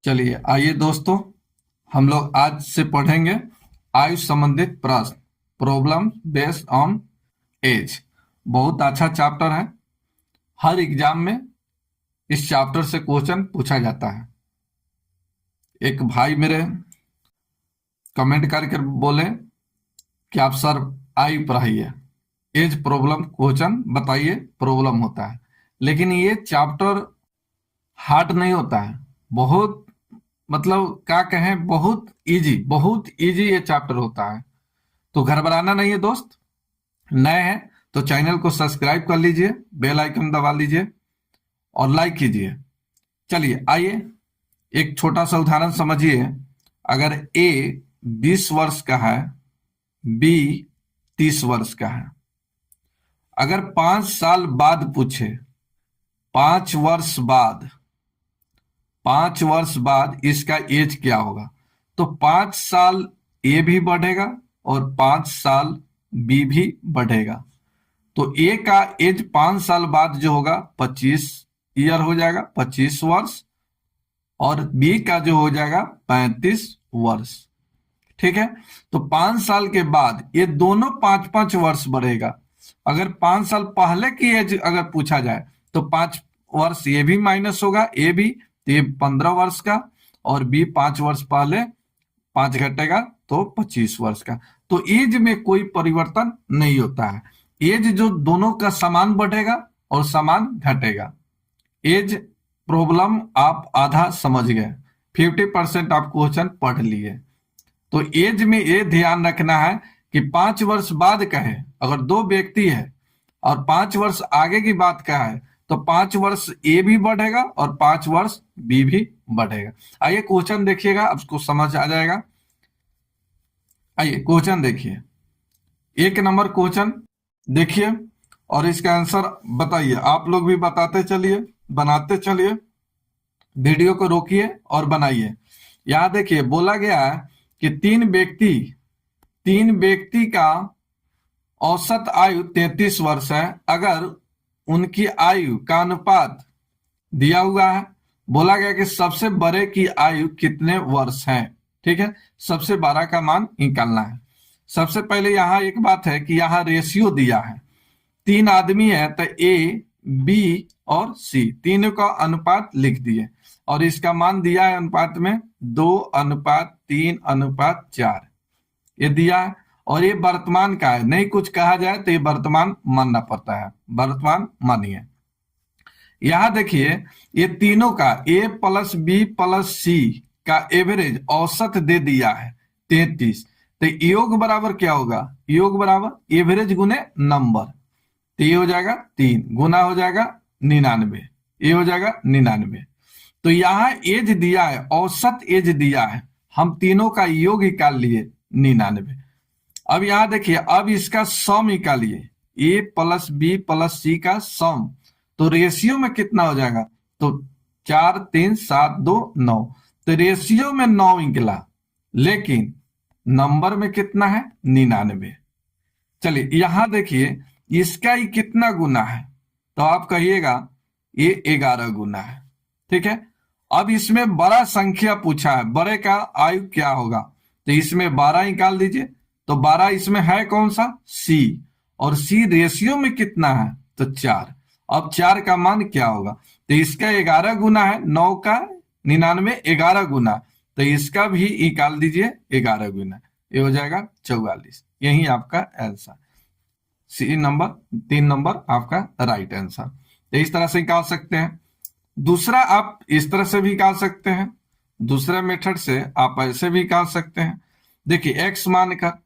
चलिए आइए दोस्तों, हम लोग आज से पढ़ेंगे आयु संबंधित प्रश्न, प्रॉब्लम बेस्ड ऑन एज। बहुत अच्छा चैप्टर है। हर एग्जाम में इस चैप्टर से क्वेश्चन पूछा जाता है। एक भाई मेरे कमेंट करके बोले कि आप सर आयु पढ़ाइए, एज प्रॉब्लम क्वेश्चन बताइए, प्रॉब्लम होता है। लेकिन ये चैप्टर हार्ड नहीं होता है, बहुत मतलब क्या कहें, बहुत इजी ये चैप्टर होता है। तो घबराना नहीं है दोस्त। नए हैं तो चैनल को सब्सक्राइब कर लीजिए, बेल आइकन दबा लीजिए और लाइक कीजिए। चलिए आइए, एक छोटा सा उदाहरण समझिए। अगर ए 20 वर्ष का है, बी 30 वर्ष का है। अगर 5 साल बाद पूछे, 5 वर्ष बाद इसका एज क्या होगा, तो 5 साल ए भी बढ़ेगा और 5 साल बी भी बढ़ेगा। तो ए का एज 5 साल बाद जो होगा 25 ईयर हो जाएगा, 25 वर्ष, और बी का जो हो जाएगा 35 वर्ष। ठीक है। तो 5 साल के बाद ये दोनों 5-5 वर्ष बढ़ेगा। अगर 5 साल पहले की एज अगर पूछा जाए तो 5 वर्ष ये भी माइनस होगा, ए भी, तो ये 15 वर्ष का, और बी 5 वर्ष पहले 5 घटेगा तो 25 वर्ष का। तो एज में कोई परिवर्तन नहीं होता है। एज जो दोनों का समान बढ़ेगा और समान घटेगा। एज प्रॉब्लम आप आधा समझ गए, 50% आप क्वेश्चन पढ़ लिए। तो एज में ये ध्यान रखना है कि 5 वर्ष बाद का है, अगर दो व्यक्ति है और 5 वर्ष आगे की बात का है तो 5 वर्ष ए भी बढ़ेगा और 5 वर्ष बी भी बढ़ेगा। आइए क्वेश्चन देखिएगा, आपको समझ आ जाएगा। आइए क्वेश्चन देखिए, 1 नंबर क्वेश्चन देखिए और इसका आंसर बताइए। आप लोग भी बताते चलिए, बनाते चलिए, वीडियो को रोकिए और बनाइए। यहां देखिए बोला गया है कि तीन व्यक्ति का औसत आयु 33 वर्ष है। अगर उनकी आयु का अनुपात दिया हुआ है, बोला गया कि सबसे बड़े की आयु कितने वर्ष है। ठीक है, सबसे बड़ा का मान निकालना है। सबसे पहले यहाँ एक बात है कि यहाँ रेशियो दिया है, 3 आदमी है तो ए, बी और सी, तीनों का अनुपात लिख दिए और इसका मान दिया है अनुपात में 2:3:4 ये दिया है। और ये वर्तमान का है, नहीं कुछ कहा जाए तो ये वर्तमान मानना पड़ता है, वर्तमान मानिए। यहां देखिए ये तीनों का ए प्लस बी प्लस सी का एवरेज औसत दे दिया है 33। तो योग बराबर क्या होगा, योग बराबर एवरेज गुने नंबर, तो ये हो जाएगा 3 गुना हो जाएगा 99, ये हो जाएगा 99। तो यहाँ एज दिया है, औसत एज दिया है, हम तीनों का योग निकाल लिए 99। अब यहां देखिए, अब इसका सम निकालिए, ए प्लस बी प्लस सी का सम, तो रेशियो में कितना हो जाएगा, तो 4 3 7 2 9, तो रेशियो में 9 निकला, लेकिन नंबर में कितना है 99। चलिए यहां देखिए इसका ही कितना गुना है, तो आप कहिएगा ये 11 गुना है। ठीक है। अब इसमें बड़ा संख्या पूछा है, बड़े का आयु क्या होगा, तो इसमें 12 निकाल दीजिए। तो 12 इसमें है कौन सा, सी, और सी रेशियो में कितना है, तो 4। अब 4 का मान क्या होगा, तो इसका 11 गुना है, 9 का 99 11 गुना, तो इसका भी निकाल दीजिए 11 गुना, ये हो जाएगा 44। यही आपका आंसर, सी नंबर 3 नंबर आपका राइट आंसर। तो इस तरह से निकाल सकते हैं। दूसरा आप इस तरह से भी निकाल सकते हैं, दूसरे मेथड से आप ऐसे भी निकाल सकते हैं। देखिए एक्स मान का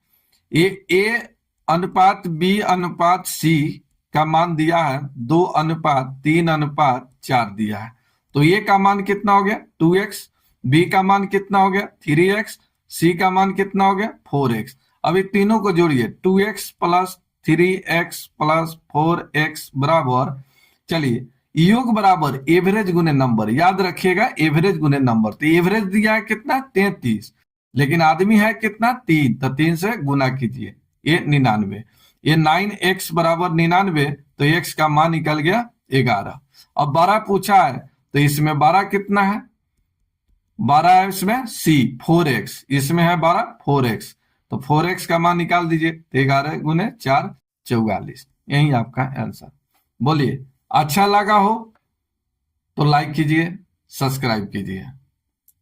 ए अनुपात बी अनुपात सी का मान दिया है 2:3:4 दिया है, तो ए का मान कितना हो गया 2x, बी का मान कितना हो गया 3x, सी का मान कितना हो गया 4x। अब ये तीनों को जोड़िए, 2x plus 3x plus 4x बराबर, चलिए योग बराबर एवरेज गुने नंबर, याद रखिएगा एवरेज गुने नंबर। तो एवरेज दिया है कितना 33, लेकिन आदमी है कितना 3, तो 3 से गुना कीजिए, ये 99। ये 9x बराबर 99, तो x का मान निकल गया 11। अब 12 पूछा है, तो इसमें 12 कितना है 12 है इसमें सी 4x, इसमें है 12 4x, तो 4x का मान निकाल दीजिए, 11 गुने 4 44, यही आपका आंसर। बोलिए, अच्छा लगा हो तो लाइक कीजिए, सब्सक्राइब कीजिए।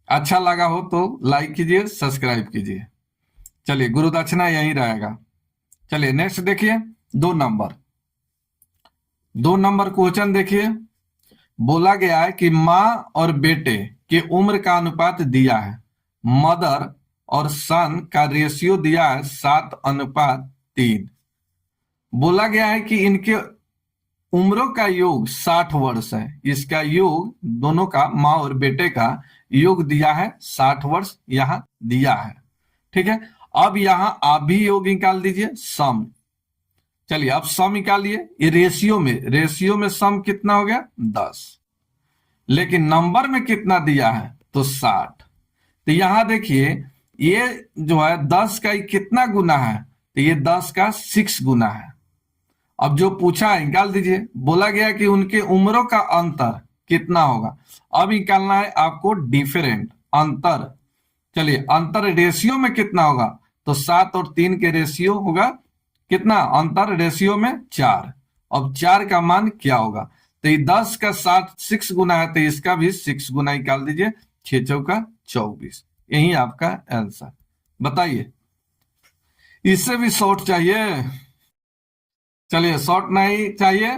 अच्छा लगा हो तो लाइक कीजिए, सब्सक्राइब कीजिए। चलिए, गुरु दक्षिणा यही रहेगा। चलिए नेक्स्ट देखिए, 2 नंबर। 2 नंबर क्वेश्चन देखिए। बोला गया है कि माँ और बेटे के उम्र का अनुपात दिया है, मदर और सन का रेशियो दिया है 7:3। बोला गया है कि इनके उम्रों का योग 60 वर्ष है। इसका योग दोनों का, माँ और बेटे का योग दिया है 60 वर्ष, यहां दिया है। ठीक है, अब यहां आप भी योग निकाल दीजिए, सम। चलिए अब सम निकालिए, ये रेशियो में सम कितना हो गया 10, लेकिन नंबर में कितना दिया है तो 60। तो यहां देखिए, ये जो है 10 का कितना गुना है, तो ये 10 का 6 गुना है। अब जो पूछा है निकाल दीजिए। बोला गया कि उनके उम्रों का अंतर कितना होगा, अब निकालना है आपको डिफरेंट अंतर। चलिए, अंतर रेशियो में कितना होगा, तो 7 और 3 के रेशियो होगा कितना, अंतर रेशियो में 4। अब 4 का मान क्या होगा, तो ये 10 का 6 गुना है, तो इसका भी 6 गुना निकाल दीजिए, 6 चौका 24, यही आपका आंसर। बताइए, इससे भी शॉर्ट चाहिए? चलिए, शॉर्ट नहीं चाहिए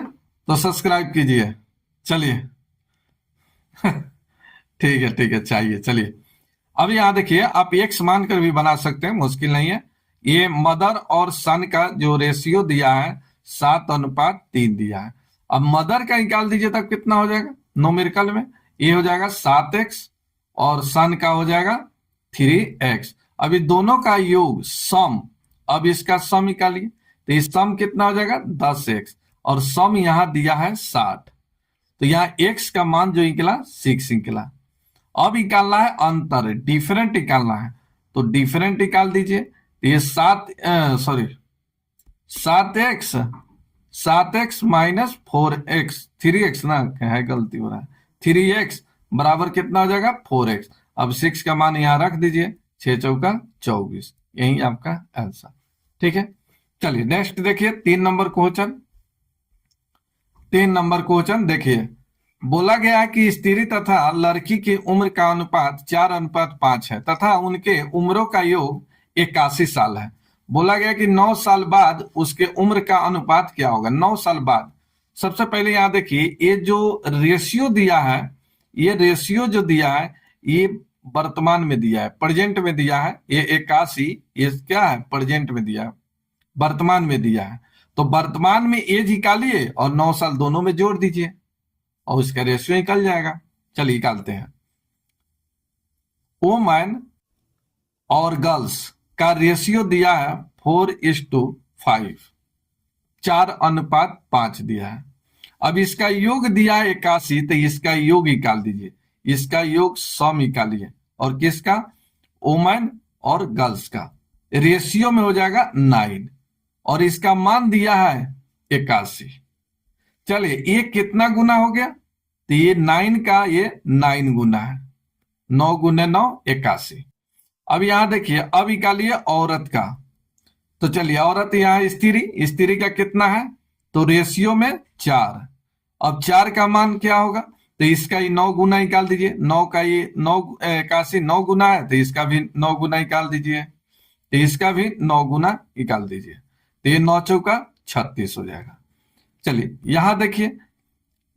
तो सब्सक्राइब कीजिए। चलिए ठीक है, चाहिए। चलिए, अब यहां देखिए, आप एक्स मानकर भी बना सकते हैं, मुश्किल नहीं है। ये मदर और सन का जो रेशियो दिया है 7:3 दिया है। अब मदर का निकाल दीजिए, तब कितना हो जाएगा न्यूमेरिकल में, ये हो जाएगा 7x और सन का हो जाएगा 3x। अब ये दोनों का योग सम, अब इसका सम निकालिए, तो इस सम कितना हो जाएगा 10x, और सम यहां दिया है 60, तो यहाँ x का मान जो निकला 6 निकला। अब निकालना है अंतर, डिफरेंट निकालना है, तो डिफरेंट निकाल दीजिए। तो ये 7x माइनस 4x, 3x ना है, गलती हो रहा है, 3x बराबर कितना हो जाएगा 4x। अब 6 का मान यहां रख दीजिए, 6 चौका 24, यही आपका आंसर। ठीक है, चलिए नेक्स्ट देखिए, 3 नंबर क्वेश्चन। 3 नंबर क्वेश्चन देखिए। बोला गया है कि स्त्री तथा लड़की की उम्र का अनुपात 4:5 है तथा उनके उम्रों का योग 81 साल है। बोला गया कि 9 साल बाद उसके उम्र का अनुपात क्या होगा, 9 साल बाद। सबसे पहले यहां देखिए, ये जो रेशियो दिया है, ये रेशियो जो दिया है, ये वर्तमान में दिया है, प्रेजेंट में दिया है। ये 81, ये क्या है, प्रेजेंट में दिया है, वर्तमान में दिया है। तो वर्तमान में एज निकालिए और 9 साल दोनों में जोड़ दीजिए और उसका रेशियो निकल जाएगा। चलिए निकालते हैं। वुमेन और गर्ल्स का रेशियो दिया है 4:5, 4:5 दिया है। अब इसका योग दिया है 81, तो इसका योग निकाल दीजिए, इसका योग सम निकालिए, और किसका, वुमेन और गर्ल्स का। रेशियो में हो जाएगा 9, और इसका मान दिया है 81। चलिए, ये कितना गुना हो गया, तो ये 9 का ये 9 गुना है, 9 गुने 9 81। अब यहां देखिए, अब निकालिए औरत का। तो चलिए, औरत यहाँ स्त्री का कितना है, तो रेशियो में 4। अब 4 का मान क्या होगा, तो इसका ही 9 गुना निकाल दीजिए, 9 का ये 81 9 गुना है, तो इसका भी 9 गुना निकाल दीजिए, तो इसका भी 9 गुना निकाल दीजिए, तो ये 9 चौका 36 हो जाएगा। चलिए यहां देखिए,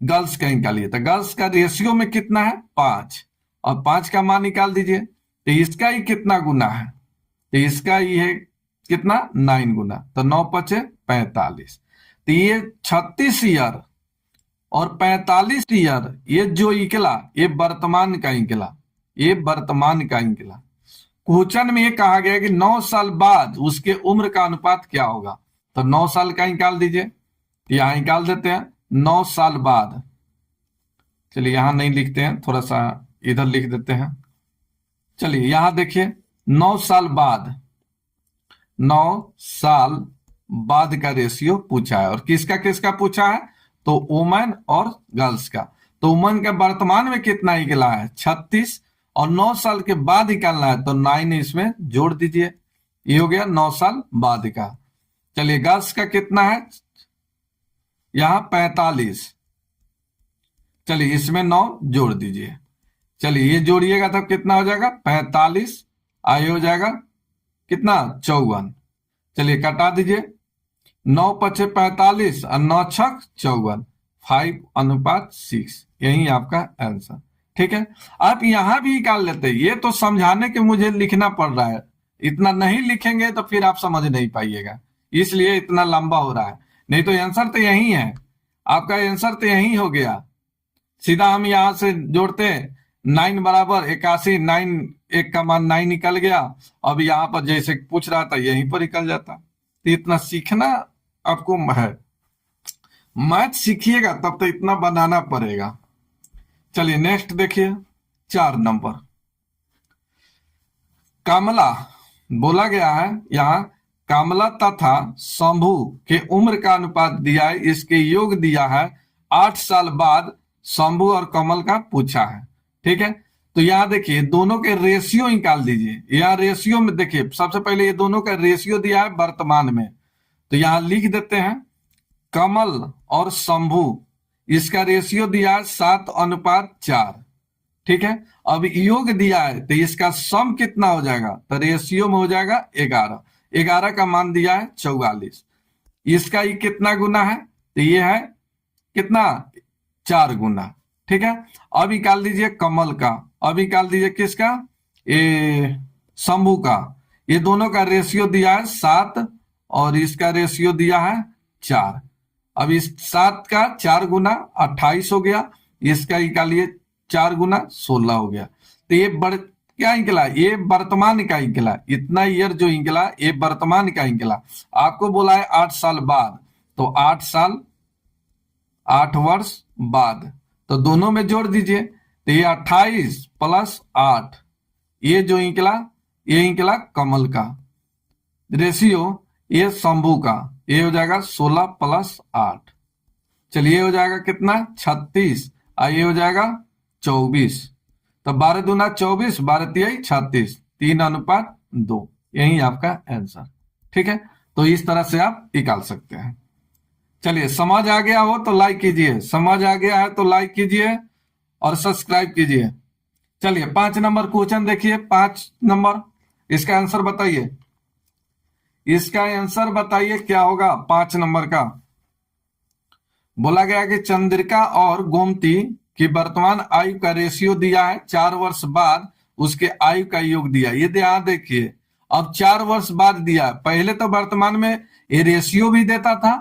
गर्ल्स का निकालिए, तो गर्ल्स का रेशियो में कितना है 5, और 5 का मान निकाल दीजिए, तो इसका ही कितना गुना है, तो इसका ही है कितना 9 गुना, तो 9 पचे 45, तो ये 36 ईयर और 45 ईयर, ये जो निकला ये वर्तमान का निकला, ये वर्तमान का निकला। क्वेश्चन में ये कहा गया कि 9 साल बाद उसके उम्र का अनुपात क्या होगा, तो 9 साल का निकाल दीजिए, यहां निकाल देते हैं 9 साल बाद। चलिए यहां नहीं लिखते हैं, थोड़ा सा इधर लिख देते हैं। चलिए यहां देखिए, 9 साल बाद, 9 साल बाद का रेशियो पूछा है, और किसका किसका पूछा है, तो वुमेन और गर्ल्स का। तो वुमेन का वर्तमान में कितना निकला है 36, और 9 साल के बाद निकालना है तो 9 इसमें जोड़ दीजिए, ये हो गया 9 साल बाद का। चलिए गर्ल्स का कितना है, यहां 45, चलिए इसमें 9 जोड़ दीजिए। चलिए ये जोड़िएगा तब कितना हो जाएगा 45, आगे हो जाएगा कितना 54। चलिए कटा दीजिए, 9 पचे 45 और 9 छक 54, 5:6, यही आपका आंसर। ठीक है, आप यहां भी निकाल लेते, ये तो समझाने के मुझे लिखना पड़ रहा है, इतना नहीं लिखेंगे तो फिर आप समझ नहीं पाइएगा, इसलिए इतना लंबा हो रहा है। नहीं तो आंसर तो यही है, आपका आंसर तो यही हो गया। सीधा हम यहां से जोड़ते 9 बराबर 81, 9 एक का मान 9 निकल गया। अब यहाँ पर जैसे पूछ रहा था यहीं पर निकल जाता। तो इतना सीखना आपको है, मैथ सीखिएगा तब तो इतना बनाना पड़ेगा। चलिए नेक्स्ट देखिए 4 नंबर। कमला बोला गया है यहाँ, कमला तथा शंभू के उम्र का अनुपात दिया है, इसके योग दिया है, 8 साल बाद शंभू और कमल का पूछा है। ठीक है, तो यहाँ देखिए दोनों के रेशियो निकाल दीजिए। यहाँ रेशियो में देखिए सबसे पहले ये दोनों का रेशियो दिया है वर्तमान में, तो यहाँ लिख देते हैं कमल और शंभू, इसका रेशियो दिया है 7:4। ठीक है, अब योग दिया है तो इसका सम कितना हो जाएगा, तो रेशियो में हो जाएगा 11। 11 का मान दिया है 44, इसका ये कितना गुना है, तो ये है कितना 4 गुना। ठीक है, अब निकाल दीजिए कमल का, अब निकाल दीजिए किसका, ये शंभू का। ये दोनों का रेशियो दिया है 7 और इसका रेशियो दिया है 4। अब इस 7 का 4 गुना 28 हो गया, इसका निकालिए 4 गुना 16 हो गया। तो ये क्या निकला, ये वर्तमान का निकला, इतना ईयर जो निकला ये वर्तमान का निकला। आपको बोला है 8 साल बाद, तो 8 साल 8 वर्ष बाद, तो दोनों में जोड़ दीजिए, तो ये 28 + 8, ये जो निकला ये निकला कमल का रेशियो, ये शंभू का, ये हो जाएगा 16 + 8। चलिए हो जाएगा कितना 36, और ये हो जाएगा 24, तो 12 दूना 24, 12 तिहाई 36, 3:2, यही आपका आंसर। ठीक है, तो इस तरह से आप निकाल सकते हैं। चलिए समझ आ गया हो तो लाइक कीजिए, समझ आ गया है तो लाइक कीजिए और सब्सक्राइब कीजिए। चलिए 5 नंबर क्वेश्चन देखिए, 5 नंबर, इसका आंसर बताइए, इसका आंसर बताइए क्या होगा 5 नंबर का। बोला गया कि चंद्रिका और गोमती की वर्तमान आयु का रेशियो दिया है, 4 वर्ष बाद उसके आयु का योग दिया। ये ध्यान देखिए, अब 4 वर्ष बाद दिया, पहले तो वर्तमान में ये रेशियो भी देता था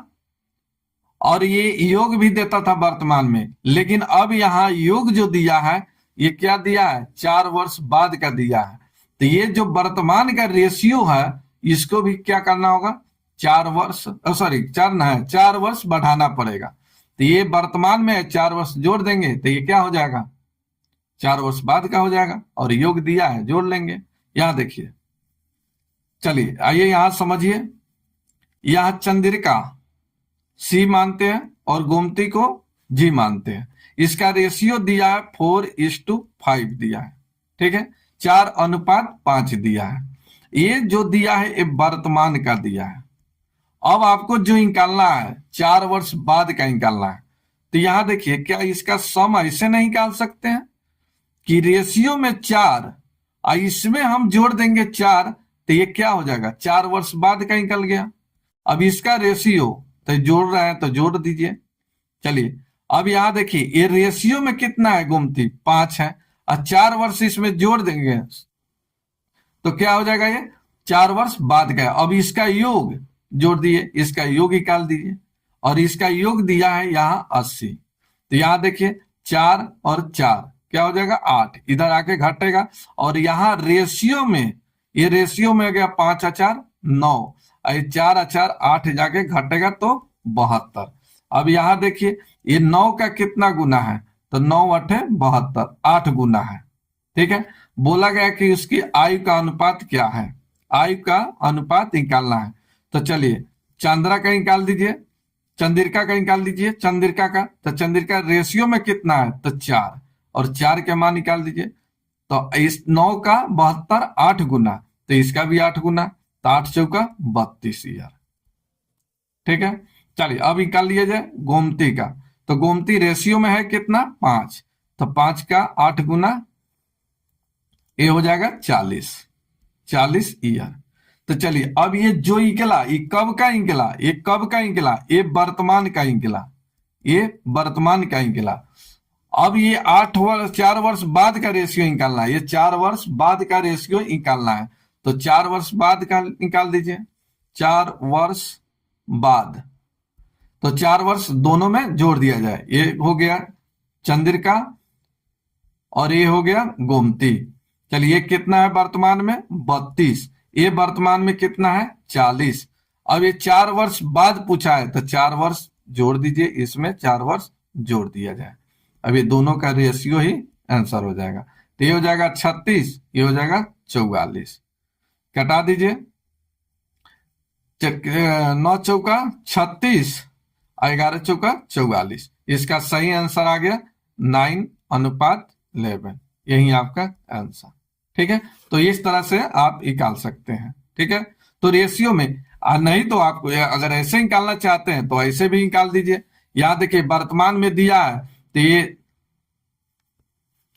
और ये योग भी देता था वर्तमान में, लेकिन अब यहाँ योग जो दिया है ये क्या दिया है, 4 वर्ष बाद का दिया है। तो ये जो वर्तमान का रेशियो है इसको भी क्या करना होगा, 4 वर्ष, सॉरी 4 ना है, 4 वर्ष बढ़ाना पड़ेगा। तो ये वर्तमान में 4 वर्ष जोड़ देंगे तो ये क्या हो जाएगा, 4 वर्ष बाद का हो जाएगा, और योग दिया है जोड़ लेंगे। यहां देखिए, चलिए आइए यहां समझिए, यहां चंद्रिका सी मानते हैं और गोमती को जी मानते हैं। इसका रेशियो दिया है 4:5 दिया है। ठीक है, 4:5 दिया है। ये जो दिया है ये वर्तमान का दिया है। अब आपको जो निकालना है 4 वर्ष बाद का निकालना है। तो यहां देखिए, क्या इसका सम ऐसे नहीं निकाल सकते हैं कि रेशियो में 4 और इसमें हम जोड़ देंगे 4, तो ये क्या हो जाएगा, 4 वर्ष बाद का निकल गया। अब इसका रेशियो तो जोड़ रहे हैं तो जोड़ दीजिए। चलिए अब यहां देखिए, ये रेशियो में कितना है गोमती 5 है, और 4 वर्ष इसमें जोड़ देंगे तो क्या हो जाएगा, ये 4 वर्ष बाद का। अब इसका योग जोड़ दिए, इसका योग निकाल दीजिए, और इसका योग दिया है यहाँ 80। तो यहां देखिए 4 और 4 क्या हो जाएगा 8, इधर आके घटेगा, और यहाँ रेशियो में, ये रेशियो में हो गया 5 और 4 9, 4 और 4 8 जाके घटेगा तो 72। अब यहां देखिए ये 9 का कितना गुना है, तो 9 8 72, 8 गुना है। ठीक है, बोला गया कि उसकी आयु का अनुपात क्या है, आयु का अनुपात निकालना है। तो चलिए चंद्रा का निकाल दीजिए, चंद्रिका का निकाल दीजिए, चंद्रिका का, तो चंद्रिका रेशियो में कितना है, तो 4, और 4 के मान निकाल दीजिए, तो इस 9 का 72 8 गुना, तो इसका भी 8 गुना, तो 8 चौका 32 ईयर। ठीक है, चलिए अब निकाल लिया जाए गोमती का। तो गोमती रेशियो में है कितना 5, तो 5 का 8 गुना, ये हो जाएगा 40 ईयर। तो चलिए अब ये जो निकला ये कब का निकला, ये कब का निकला, ये वर्तमान का निकला, ये वर्तमान का निकला। अब ये 4 वर्ष बाद का रेशियो निकालना है, ये 4 वर्ष बाद का रेशियो निकालना है। तो 4 वर्ष बाद का निकाल दीजिए, 4 वर्ष बाद, तो 4 वर्ष दोनों में जोड़ दिया जाए, ये हो गया चंद्रिका और ये हो गया गोमती। चलिए कितना है वर्तमान में 32, ये वर्तमान में कितना है 40। अब ये 4 वर्ष बाद पूछा है, तो 4 वर्ष जोड़ दीजिए, इसमें 4 वर्ष जोड़ दिया जाए। अब ये दोनों का रेशियो ही आंसर हो जाएगा। तो ये हो जाएगा 36, ये हो जाएगा 44, कटा दीजिए, 9 चौका 36, 11 चौका 44। इसका सही आंसर आ गया 9:11, यही आपका आंसर। ठीक है, तो इस तरह से आप निकाल सकते हैं। ठीक है, तो रेशियो में नहीं तो आपको अगर ऐसे निकालना चाहते हैं तो ऐसे भी निकाल दीजिए। यहां देखिए वर्तमान में दिया है, तो ये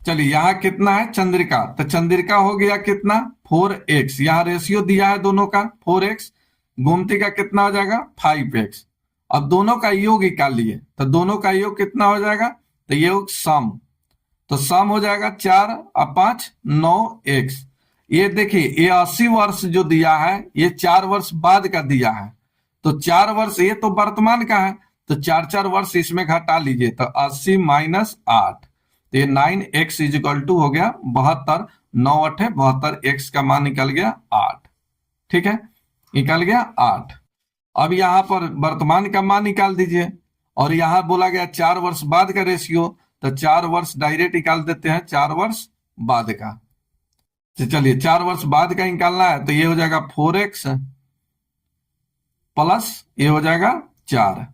चलिए यहां कितना है चंद्रिका, तो चंद्रिका हो गया कितना 4x, यहां रेशियो दिया है दोनों का 4x, गोमती का कितना हो जाएगा 5x। अब दोनों का योग निकाल लिए, तो दोनों का योग कितना हो जाएगा, तो ये सम, तो सम हो जाएगा 4 और 5 9x। ये देखिए ये 80 वर्ष जो दिया है ये 4 वर्ष बाद का दिया है, तो 4 वर्ष ये तो वर्तमान का है, तो 4 वर्ष इसमें घटा लीजिए, तो 80 माइनस 8, तो ये 9x इजिकल टू हो गया 72, 9 8 72, x का मान निकल गया 8। ठीक है, निकल गया 8। अब यहां पर वर्तमान का मान निकाल दीजिए, और यहां बोला गया 4 वर्ष बाद का रेशियो, तो 4 वर्ष डायरेक्ट निकाल देते हैं 4 वर्ष बाद का। तो चलिए 4 वर्ष बाद का निकालना है, तो ये हो जाएगा 4x प्लस ये हो जाएगा 4,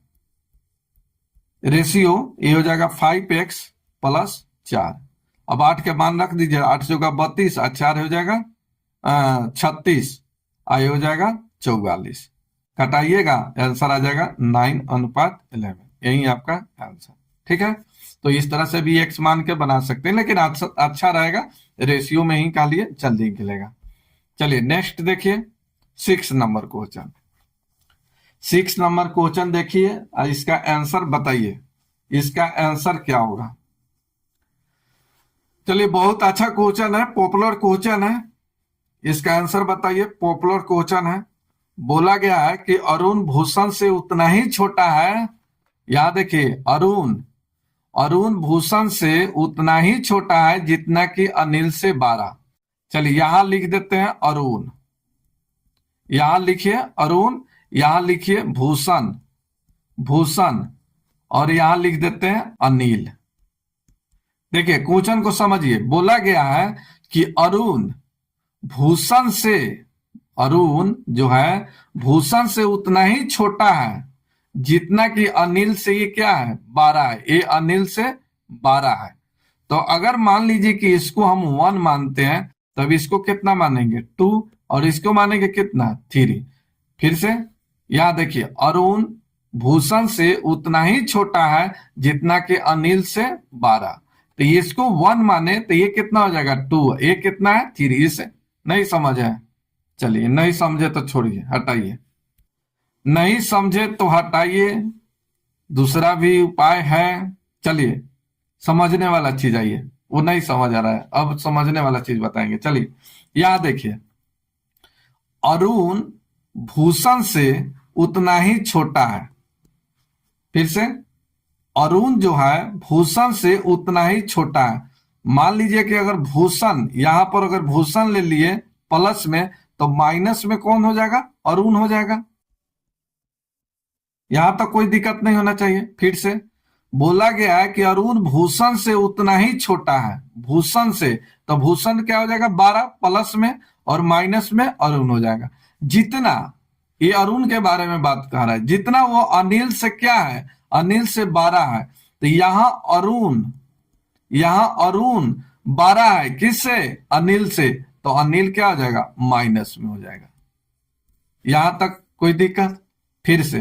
रेशियो ये हो जाएगा 5x प्लस 4। अब 8 के मान रख दीजिए, 8 चौका 32 और 4 हो जाएगा 36, ये हो जाएगा 44, कटाइएगा आंसर आ जाएगा 9:11, यही आपका आंसर। ठीक है, तो इस तरह से भी x मान के बना सकते हैं, लेकिन अच्छा रहेगा रेशियो में ही निकालिए, जल्दी निकलेगा। चलिए नेक्स्ट देखिए 6 नंबर क्वेश्चन। 6 नंबर क्वेश्चन देखिए, इसका आंसर बताइए, इसका आंसर क्या होगा। चलिए बहुत अच्छा क्वेश्चन है, पॉपुलर क्वेश्चन है, इसका आंसर बताइए। पॉपुलर क्वेश्चन है, बोला गया है कि अरुण भूषण से उतना ही छोटा है, याद देखिए अरुण भूषण से उतना ही छोटा है जितना कि अनिल से 12। चलिए यहां लिख देते हैं अरुण, यहां लिखिए अरुण, यहां लिखिए भूषण और यहां लिख देते हैं अनिल। देखिए क्वेश्चन को समझिए, बोला गया है कि अरुण जो है भूषण से उतना ही छोटा है जितना कि अनिल से ये क्या है 12 है, ये अनिल से 12 है। तो अगर मान लीजिए कि इसको हम 1 मानते हैं, तब इसको कितना मानेंगे 2, और इसको मानेंगे कितना 3। फिर से यहां देखिए अरुण भूषण से उतना ही छोटा है जितना कि अनिल से 12, तो इसको 1 माने तो ये कितना हो जाएगा 2, ये कितना है 3। इसे नहीं समझ है, चलिए नहीं समझे तो छोड़िए, हटाइए, नहीं समझे तो हटाइए, दूसरा भी उपाय है। चलिए समझने वाला चीज आइए, वो नहीं समझ आ रहा है, अब समझने वाला चीज बताएंगे। चलिए यहां देखिए अरुण भूषण से उतना ही छोटा है, फिर से अरुण जो है भूषण से उतना ही छोटा है। मान लीजिए कि अगर भूषण यहां पर अगर भूषण ले लिए प्लस में, तो माइनस में कौन हो जाएगा अरुण हो जाएगा, यहां तक कोई दिक्कत नहीं होना चाहिए। फिर से बोला गया है कि अरुण भूषण से उतना ही छोटा है, भूषण से, तो भूषण क्या हो जाएगा 12 प्लस में और माइनस में अरुण हो जाएगा। जितना ये अरुण के बारे में बात कर रहा है, जितना वो अनिल से क्या है, अनिल से 12 है, तो यहां अरुण 12 है किससे? अनिल से, तो अनिल क्या हो जाएगा? माइनस में हो जाएगा। यहां तक कोई दिक्कत? फिर से,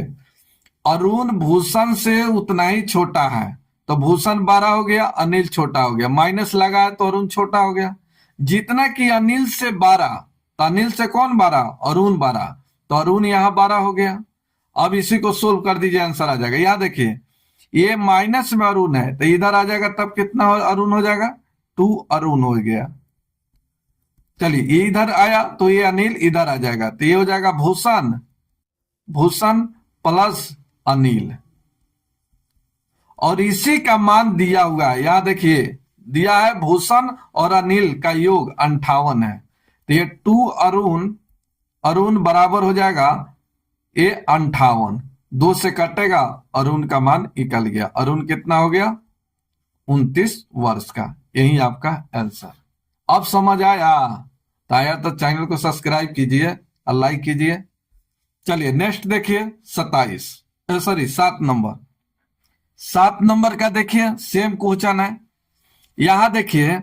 अरुण भूषण से उतना ही छोटा है, तो भूषण 12 हो गया, अनिल छोटा हो गया, माइनस लगा है तो अरुण छोटा हो गया। जितना कि अनिल से 12, तो अनिल से कौन 12? अरुण 12, तो अरुण यहां 12 हो गया। अब इसी को सोल्व कर दीजिए, आंसर आ जाएगा। यहां देखिए, ये माइनस में अरुण है, तो इधर आ जाएगा, तब कितना अरुण हो जाएगा? 2 अरुण हो गया। चलिए, ये इधर आया तो ये अनिल इधर आ जाएगा, तो ये हो जाएगा भूषण, भूषण प्लस अनिल। और इसी का मान दिया हुआ है, यहां देखिए दिया है भूषण और अनिल का योग 58 है, तो ये 2 अरुण, अरुण बराबर हो जाएगा ये 58, 2 से कटेगा, अरुण का मान निकल गया। अरुण कितना हो गया? 29 वर्ष का। यही आपका आंसर। अब समझ आया? तो आया तो चैनल को सब्सक्राइब कीजिए और लाइक कीजिए। चलिए नेक्स्ट देखिए, 7 नंबर। 7 नंबर का देखिए, सेम क्वेश्चन है। यहां देखिए,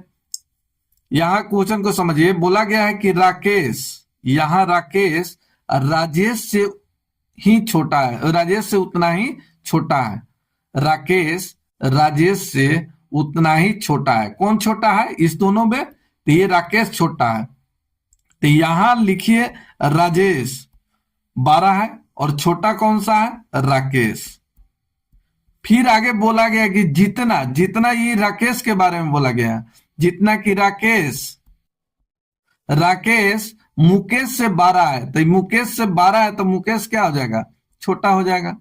यहां क्वेश्चन को समझिए। बोला गया है कि राकेश, यहां राकेश राजेश से ही छोटा है, राजेश से उतना ही छोटा है। राकेश राजेश से उतना ही छोटा है। कौन छोटा है इस दोनों में? तो ये राकेश छोटा है, तो यहां लिखिए राजेश 12 है और छोटा कौन सा है? राकेश। फिर आगे बोला गया कि जितना, जितना ये राकेश के बारे में बोला गया, जितना कि राकेश, राकेश मुकेश से 12 है, तो मुकेश से 12 है, तो मुकेश क्या हो जाएगा? छोटा हो जाएगा।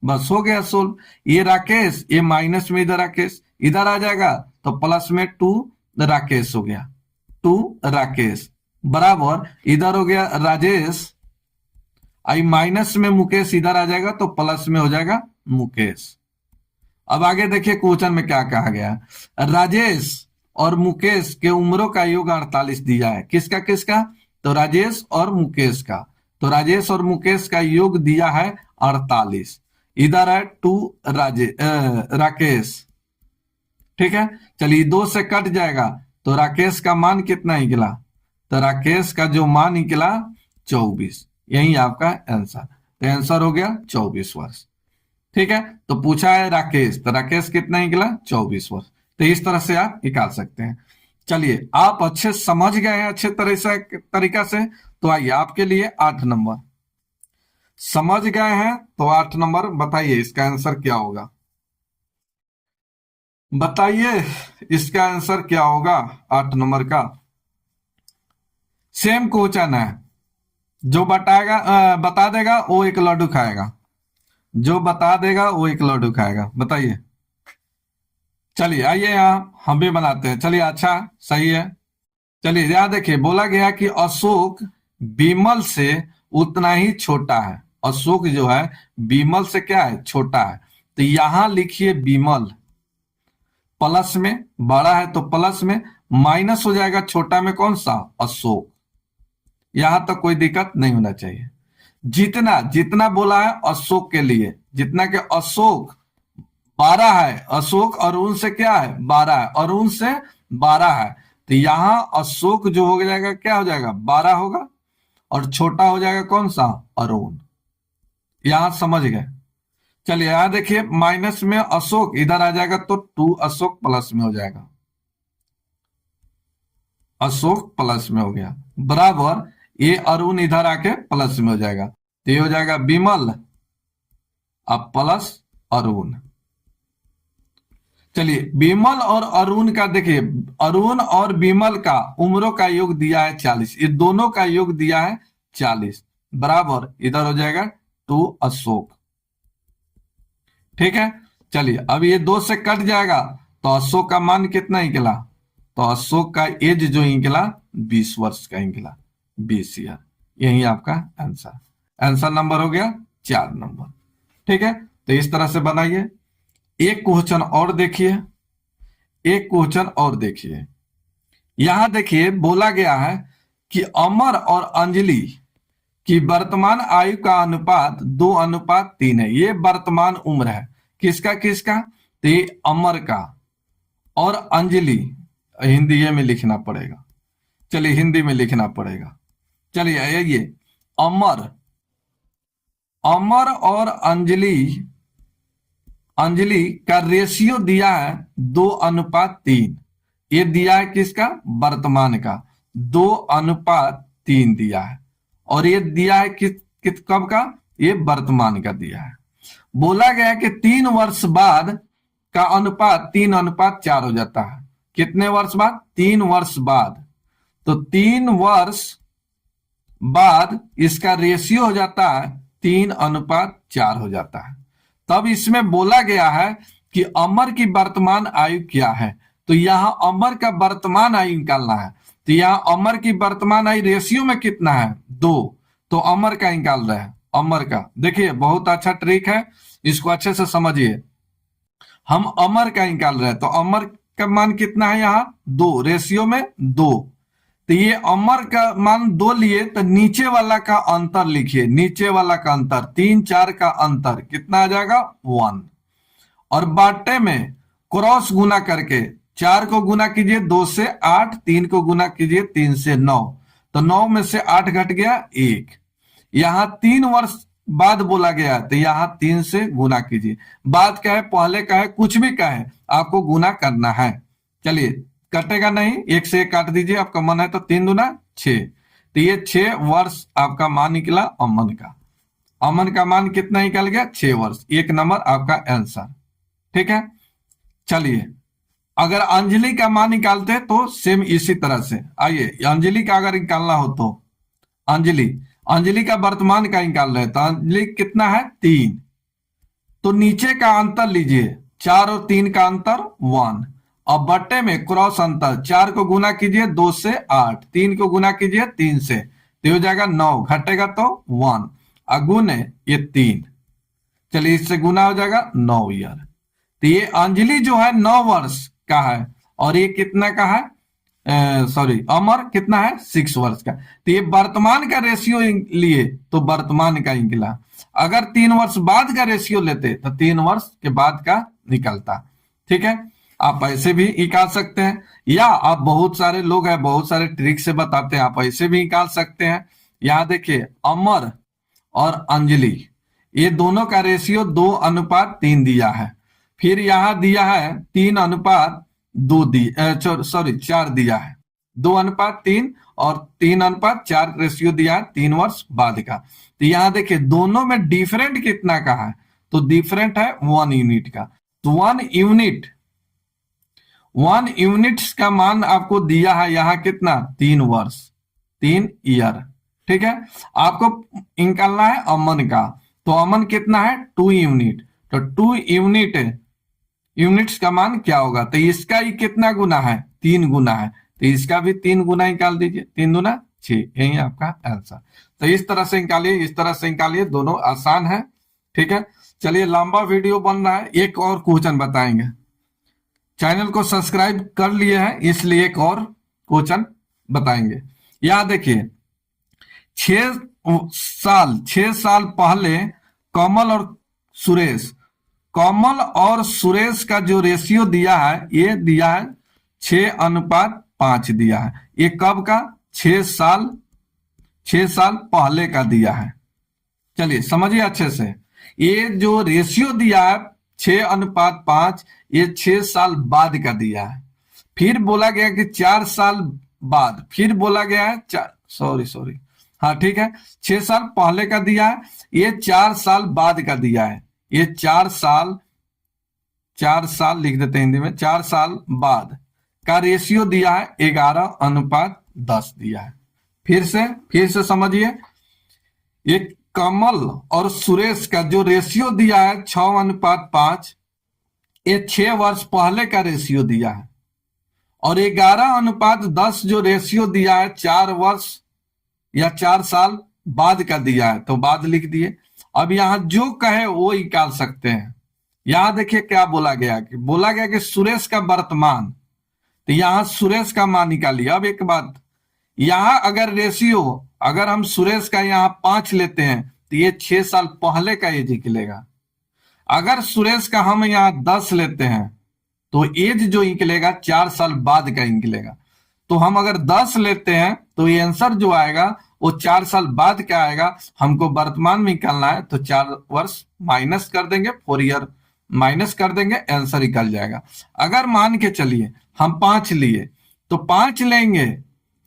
बस हो गया सोल्व। ये राकेश, ये माइनस में इधर राकेश, इधर आ जाएगा तो प्लस में 2 राकेश हो गया, 2 राकेश बराबर इधर हो गया राजेश, आई माइनस में मुकेश इधर आ जाएगा तो प्लस में हो जाएगा मुकेश। अब आगे देखिए क्वेश्चन में क्या कहा गया। राजेश और मुकेश के उम्रों का योग 48 दिया है। किसका किसका? तो राजेश और मुकेश का। तो राजेश और मुकेश का योग दिया है 48। इधर है 2 राकेश। ठीक है, चलिए 2 से कट जाएगा, तो राकेश का मान कितना निकला? तो राकेश का जो मान निकला 24। यही आपका आंसर। तो आंसर हो गया 24 वर्ष। ठीक है, तो पूछा है राकेश, तो राकेश कितना निकला? 24 वर्ष। तो इस तरह से आप निकाल सकते हैं। चलिए, आप अच्छे समझ गए हैं अच्छे तरह से, तरीका से, तो आइए आपके लिए 8 नंबर। समझ गए हैं तो 8 नंबर बताइए इसका आंसर क्या होगा? बताइए इसका आंसर क्या होगा 8 नंबर का। सेम क्वेश्चन है, जो बता देगा वो एक लड्डू खाएगा, जो बता देगा वो एक लड्डू खाएगा। बताइए। चलिए आइए यहां हम भी बनाते हैं। चलिए, अच्छा सही है। चलिए यहां देखिए, बोला गया कि अशोक विमल से उतना ही छोटा है। अशोक जो है विमल से क्या है? छोटा है। तो यहां लिखिए विमल, प्लस में बड़ा है तो प्लस में, माइनस हो जाएगा छोटा में कौन सा? अशोक। यहां तक कोई दिक्कत नहीं होना चाहिए। जितना, जितना बोला है अशोक के लिए, जितना के अशोक 12 है, अशोक अरुण से क्या है? 12 है, अरुण से 12 है, तो यहां अशोक जो हो जाएगा क्या हो जाएगा? 12 होगा, और छोटा हो जाएगा कौन सा? अरुण। यहां समझ गए? चलिए यहां देखिए, माइनस में अशोक इधर आ जाएगा तो 2 अशोक प्लस में हो जाएगा, अशोक प्लस में हो गया, बराबर ये अरुण इधर आके प्लस में हो जाएगा, तो ये हो जाएगा विमल अब प्लस अरुण। चलिए, विमल और अरुण का देखिए, अरुण और विमल का उम्रों का योग दिया है 40, ये दोनों का योग दिया है 40, बराबर इधर हो जाएगा 2 अशोक। ठीक है, चलिए अब ये 2 से कट जाएगा, तो अशोक का मान कितना निकला? तो अशोक का एज जो निकला 20 वर्ष का निकला, 20 ईयर। यही आपका आंसर। आंसर नंबर हो गया 4 नंबर। ठीक है, तो इस तरह से बनाइए। एक क्वेश्चन और देखिए, एक क्वेश्चन और देखिए। यहां देखिए बोला गया है कि अमर और अंजलि की वर्तमान आयु का अनुपात 2:3 है। ये वर्तमान उम्र है किसका किसका? तो ये अमर का और अंजलि, हिंदी में लिखना पड़ेगा। चलिए हिंदी में लिखना पड़ेगा। चलिए ये अमर, अमर और अंजलि, अंजलि का रेशियो दिया है 2:3। ये दिया है किसका? वर्तमान का। 2:3 दिया है। और ये दिया है किस कब का? ये वर्तमान का दिया है। बोला गया कि 3 वर्ष बाद का अनुपात 3:4 हो जाता है। कितने वर्ष बाद? 3 वर्ष बाद। तो 3 वर्ष बाद इसका रेशियो हो जाता है 3:4 हो जाता है। तब इसमें बोला गया है कि अमर की वर्तमान आयु क्या है। तो यहां अमर का वर्तमान आयु निकालना है। तो यहां अमर की वर्तमान आयु रेशियो में कितना है? 2। तो अमर का निकाल रहे हैं। अमर का देखिए बहुत अच्छा ट्रिक है, इसको अच्छे से समझिए। हम अमर का निकाल रहे हैं तो अमर का मान कितना है? यहाँ 2, रेशियो में 2। तो ये अमर का मान 2 लिए तो नीचे वाला का अंतर लिखिए। नीचे वाला का अंतर 3 4 का अंतर कितना आ जाएगा? 1। और बाटे में क्रॉस गुना करके 4 को गुना कीजिए 2 से 8, 3 को गुना कीजिए 3 से 9। तो 9 में से 8 घट गया 1। यहां 3 वर्ष बाद बोला गया तो यहां 3 से गुना कीजिए। बाद का है, पहले का है, कुछ भी का है, आपको गुना करना है। चलिए कटेगा नहीं, 1 से 1 काट दीजिए। आपका मन है तो 3 दूना 6। तो ये 6 वर्ष आपका मान निकला अमन का। अमन का मान कितना निकल गया? 6 वर्ष। 1 नंबर आपका आंसर। ठीक है। चलिए अगर अंजलि का मान निकालते तो सेम इसी तरह से। आइए अंजलि का अगर निकालना हो तो अंजलि, अंजलि का वर्तमान का निकाल रहे तो अंजलि कितना है? 3। तो नीचे का अंतर लीजिए, 4 और 3 का अंतर 1। अब बट्टे में क्रॉस अंतर 4 को गुना कीजिए 2 से 8, 3 को गुना कीजिए 3 से, तो हो जाएगा 9, घटेगा तो 1, अगुने ये 3। चलिए इससे गुना हो जाएगा 9 ईयर। तो ये अंजलि जो है 9 वर्ष का है और ये कितना का है? सॉरी अमर कितना है? 6 वर्ष का। तो ये वर्तमान का रेशियो लिए तो वर्तमान का निकला। अगर 3 वर्ष बाद का रेशियो लेते तो 3 वर्ष के बाद का निकलता। ठीक है। आप ऐसे भी निकाल सकते हैं, या आप बहुत सारे लोग हैं बहुत सारे ट्रिक से बताते हैं, आप ऐसे भी निकाल सकते हैं। यहां देखिए अमर और अंजलि ये दोनों का रेशियो 2:3 दिया है। फिर यहां दिया है 3:2 4 दिया है। 2:3 और 3:4 रेशियो दिया है 3 वर्ष बाद का। तो यहां देखिए दोनों में डिफरेंट कितना का है? तो डिफरेंट है 1 यूनिट का। तो 1 यूनिट्स का मान आपको दिया है यहाँ कितना? 3 वर्ष, 3 ईयर। ठीक है। आपको निकालना है अमन का। तो अमन कितना है? 2 यूनिट। तो 2 यूनिट्स का मान क्या होगा? तो इसका ही कितना गुना है? 3 गुना है। तो इसका भी 3 गुना निकाल दीजिए। 3 दूना 6, यही आपका आंसर। तो इस तरह से निकालिए, इस तरह से निकालिए, दोनों आसान है। ठीक है। चलिए लंबा वीडियो बन रहा है, एक और क्वेश्चन बताएंगे। चैनल को सब्सक्राइब कर लिए हैं इसलिए एक और क्वेश्चन बताएंगे। यहां देखिए 6 साल पहले कमल और सुरेश, कमल और सुरेश का जो रेशियो दिया है ये दिया है 6:5 दिया है। ये कब का? 6 साल पहले का दिया है। चलिए समझिए अच्छे से। ये जो रेशियो दिया है 6:5 ये 6 साल बाद का दिया है। फिर बोला गया कि 4 साल बाद, फिर बोला गया है सॉरी हाँ ठीक है, 6 साल पहले का दिया है, ये 4 साल बाद का दिया है। ये 4 साल लिख देते हैं हिंदी में, 4 साल बाद का रेशियो दिया है 11:10 दिया है। फिर से समझिए, ये कमल और सुरेश का जो रेशियो दिया है 6:5, ये 6 वर्ष पहले का रेशियो दिया है। और 11:10 जो रेशियो दिया है 4 वर्ष या 4 साल बाद का दिया है, तो बाद लिख दिए। अब यहां जो कहे वो निकाल सकते हैं। यहां देखिए क्या बोला गया कि सुरेश का वर्तमान, तो यहां सुरेश का मान निकालिए। अब एक बात, यहां अगर रेशियो, अगर हम सुरेश का यहां 5 लेते हैं तो ये 6 साल पहले का एज निकलेगा। अगर सुरेश का हम यहां 10 लेते हैं तो एज जो निकलेगा 4 साल बाद का निकलेगा। तो हम अगर 10 लेते हैं तो ये आंसर जो आएगा वो 4 साल बाद क्या आएगा, हमको वर्तमान में निकालना है तो 4 वर्ष माइनस कर देंगे, 4 ईयर माइनस कर देंगे, आंसर निकल जाएगा। अगर मान के चलिए हम 5 लिए तो 5 लेंगे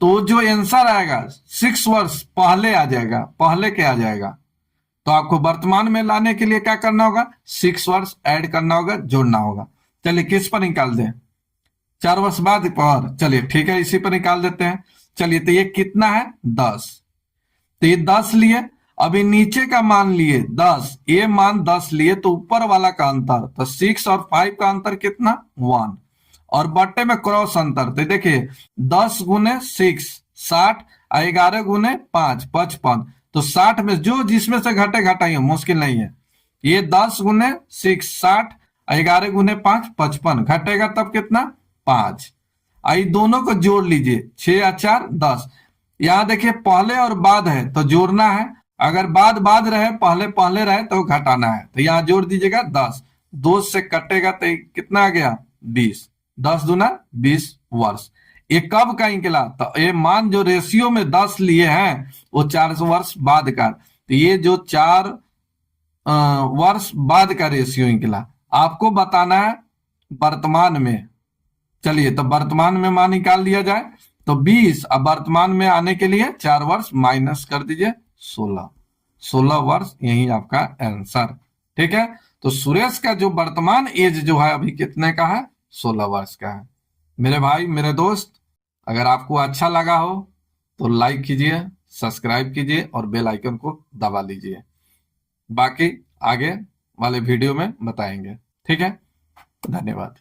तो जो आंसर आएगा 6 वर्ष पहले आ जाएगा, पहले के आ जाएगा। तो आपको वर्तमान में लाने के लिए क्या करना होगा, 6 वर्ष ऐड करना होगा, जोड़ना होगा। चलिए किस पर निकाल दें, 4 वर्ष बाद पर, चलिए ठीक है इसी पर निकाल देते हैं। चलिए तो ये कितना है 10, तो ये 10 लिए, अभी नीचे का मान लिए 10, ये मान 10 लिए तो ऊपर वाला का अंतर, तो 6 और 5 का अंतर कितना 1, और बट्टे में क्रॉस अंतर, तो देखिए 10 गुने 6 60, 11 गुने 5 55, तो 60 में जो जिसमें से घटे घटाइए, मुश्किल नहीं है। ये 10 गुने 6 60, 11 गुने 5 55, घटेगा तब कितना 5। आई दोनों को जोड़ लीजिए, 6 या 4 10। यहाँ देखिए पहले और बाद है तो जोड़ना है, अगर बाद बाद रहे पहले पहले रहे तो घटाना है, तो यहाँ जोड़ दीजिएगा 10, 2 से कटेगा तो कितना आ गया 20, 10 दूना 20 वर्ष। ये कब का निकला, तो ये मान जो रेशियो में 10 लिए हैं वो 4 वर्ष बाद का, तो ये जो 4 वर्ष बाद का रेशियो निकला। आपको बताना है वर्तमान में। चलिए तो वर्तमान में मान निकाल लिया जाए, तो 20, अब वर्तमान में आने के लिए 4 वर्ष माइनस कर दीजिए 16 वर्ष, यही आपका आंसर। ठीक है, तो सुरेश का जो वर्तमान एज जो है अभी कितने का है, 16 वर्ष का है। मेरे भाई मेरे दोस्त, अगर आपको अच्छा लगा हो तो लाइक कीजिए, सब्सक्राइब कीजिए और बेल आइकन को दबा लीजिए। बाकी आगे वाले वीडियो में बताएंगे। ठीक है, धन्यवाद।